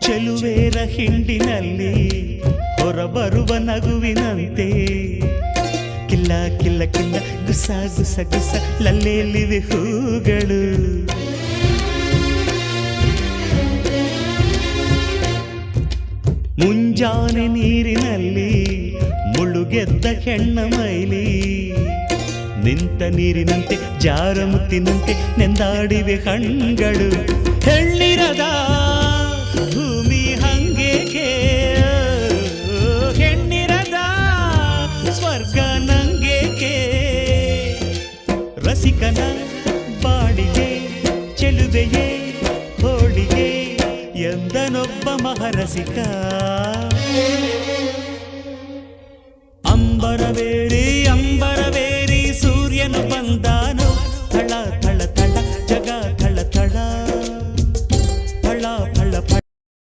ಚೆಲುವೇರ ಹಿಂಡಿನಲ್ಲಿ ಹೊರಬರುವ ನಗುವಿನಂತೆ ಕಿಲ್ಲ ಕಿಲ್ಲ ಕಿಲ್ಲ ಗುಸ ಗುಸ ಗುಸ ಲಲ್ಲೆಯಲ್ಲಿವೆ ಹೂಗಳು. ಮುಂಜಾನೆ ನೀರಿನಲ್ಲಿ ಮುಳುಗೆದ್ದ ಹೆಣ್ಣ ಮೈಲಿ ನಿಂತ ನೀರಿನಂತೆ ಜಾರ ಮುತ್ತಿನಂತೆ ನೆಂದಾಡಿವೆ ಕಣ್ಗಳು. ಹೆಣ್ಣಿರದ ಭೂಮಿ ಹಂಗೇಕೆ, ಹೆಣ್ಣಿರದ ಸ್ವರ್ಗ ನಂಗೇಕೆ, ರಸಿಕನ ಬಾಡಿಗೆ ಚೆಲುವೆಯೇ ಹೋಳಿಗೆ ಎಂದನೊಬ್ಬ ಮಹರಸಿಕ. ಅಂಬರವೇರಿ ಅಂಬರವೇರಿ ಸೂರ್ಯನು ಬಂದ